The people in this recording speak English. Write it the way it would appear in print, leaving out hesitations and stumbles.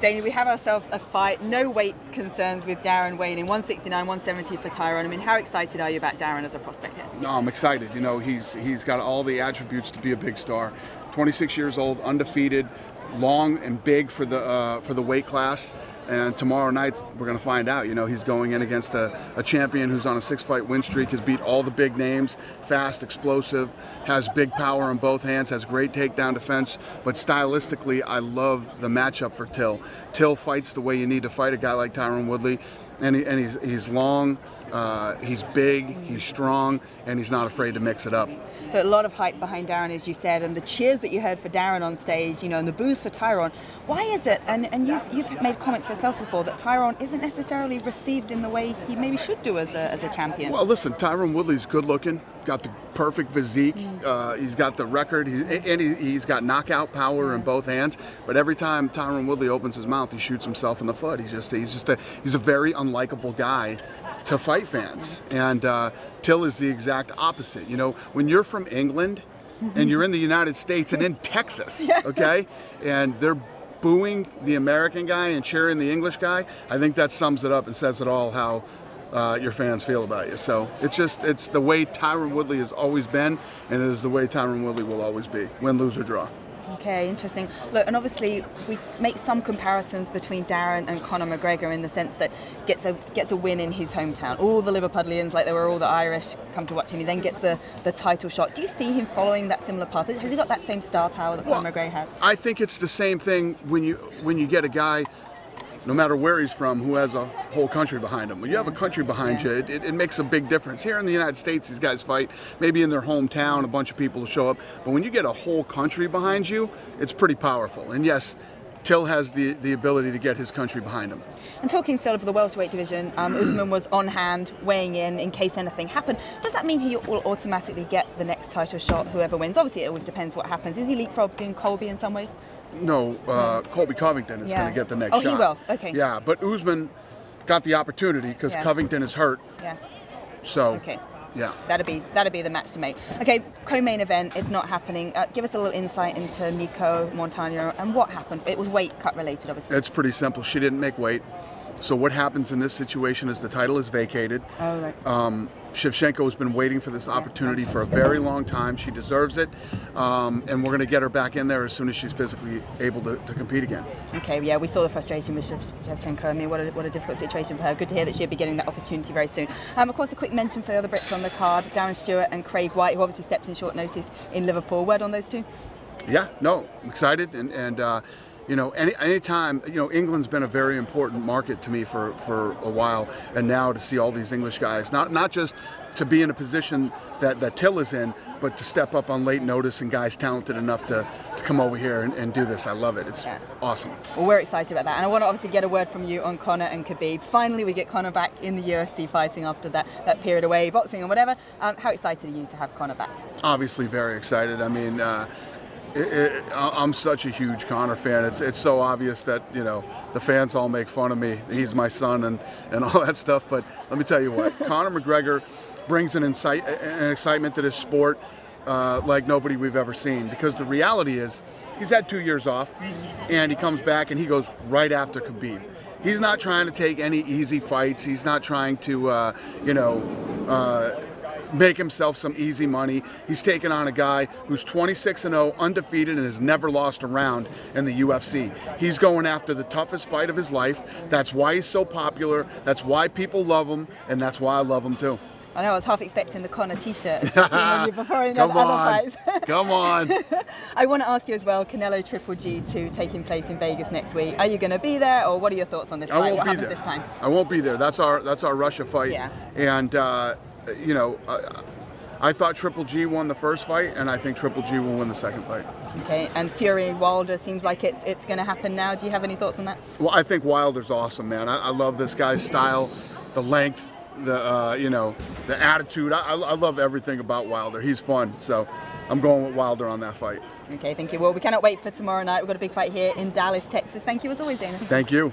Dana, we have ourselves a fight. No weight concerns with Darren weighing in 169, 170 for Tyrone. I mean, how excited are you about Darren as a prospect here? No, I'm excited. You know, he's got all the attributes to be a big star. 26 years old, undefeated, long and big for the weight class. And tomorrow night we're going to find out. You know, he's going in against a champion who's on a 6-fight win streak, has beat all the big names, fast, explosive, has big power in both hands, has great takedown defense. But stylistically, I love the matchup for Till. Till fights the way you need to fight a guy like Tyron Woodley, and he's long, he's big, he's strong, and he's not afraid to mix it up. A lot of hype behind Darren, as you said, and the cheers that you heard for Darren on stage, you know, and the boos for Tyrone. Why is it, and you've made comments yourself before, that Tyrone isn't necessarily received in the way he maybe should do as a champion? Well, listen, Tyron Woodley's good looking, got the perfect physique, he's got the record, he's got knockout power in both hands. But every time Tyron Woodley opens his mouth, he shoots himself in the foot. He's a very unlikable guy to fight fans, and Till is the exact opposite. You know, when you're from England and you're in the United States and in Texas, okay, and they're booing the American guy and cheering the English guy, I think that sums it up and says it all how your fans feel about you. So it's the way Tyron Woodley has always been, and it is the way Tyron Woodley will always be, win, lose, or draw. Okay, interesting. Look, and obviously we make some comparisons between Darren and Conor McGregor in the sense that gets a win in his hometown. All the Liverpudlians, like they were all the Irish, come to watch him. He then gets the title shot. Do you see him following that similar path? Has he got that same star power that Conor McGregor has? I think it's the same thing when you get a guy, no matter where he's from, who has a whole country behind him. When you have a country behind you, it makes a big difference. Here in the United States, these guys fight maybe in their hometown, a bunch of people will show up. But when you get a whole country behind you, it's pretty powerful. And yes, Till has the ability to get his country behind him. And talking still of the welterweight division, Usman was on hand, weighing in case anything happened. Does that mean he will automatically get the next title shot, whoever wins? Obviously, it always depends what happens. Is he leapfrogging Colby in some way? No, Colby Covington is going to get the next shot. Oh, he will? Okay. Yeah, but Usman got the opportunity because Covington is hurt. Yeah. So, okay. Yeah. That'd be the match to make. Okay, co-main event, it's not happening. Give us a little insight into Nico Montano and what happened. It was weight cut related, obviously. It's pretty simple. She didn't make weight. So what happens in this situation is the title is vacated. Oh, right. Shevchenko has been waiting for this opportunity for a very long time. She deserves it, and we're going to get her back in there as soon as she's physically able to compete again. Okay, yeah, we saw the frustration with Shevchenko. I mean, what a difficult situation for her. Good to hear that she'll be getting that opportunity very soon. Of course, a quick mention for the other Brits on the card, Darren Stewart and Craig White, who obviously stepped in short notice in Liverpool. Word on those two? Yeah, no, I'm excited, and you know, anytime, you know, England's been a very important market to me for a while, and now to see all these English guys, not just to be in a position that Till is in, but to step up on late notice and guys talented enough to come over here and do this. I love it. It's awesome. Well, we're excited about that, and I want to obviously get a word from you on Conor and Khabib. Finally, we get Conor back in the UFC fighting after that period away, boxing and whatever. How excited are you to have Conor back? Obviously very excited. I mean, I'm such a huge Conor fan. It's so obvious that, you know, the fans all make fun of me. He's my son and all that stuff. But let me tell you what, Conor McGregor brings an excitement to this sport like nobody we've ever seen. Because the reality is, he's had 2 years off, and he comes back and he goes right after Khabib. He's not trying to take any easy fights. He's not trying to, you know, make himself some easy money. He's taking on a guy who's 26-0, undefeated, and has never lost a round in the UFC. He's going after the toughest fight of his life. That's why he's so popular. That's why people love him, and that's why I love him too. I know, I was half expecting the Conor t-shirt before in other fights. Come on. I want to ask you as well, Canelo Triple G 2 taking place in Vegas next week. Are you going to be there, or what are your thoughts on this fight? What happens this time? I won't be there. That's our Russia fight. Yeah. And you know, I thought Triple G won the first fight, and I think Triple G will win the second fight. Okay, and Fury Wilder seems like it's going to happen now. Do you have any thoughts on that? Well, I think Wilder's awesome, man. I love this guy's style, the length, the you know, the attitude. I love everything about Wilder. He's fun, so I'm going with Wilder on that fight. Okay, thank you. Well, we cannot wait for tomorrow night. We've got a big fight here in Dallas, Texas. Thank you as always, Dana. Thank you.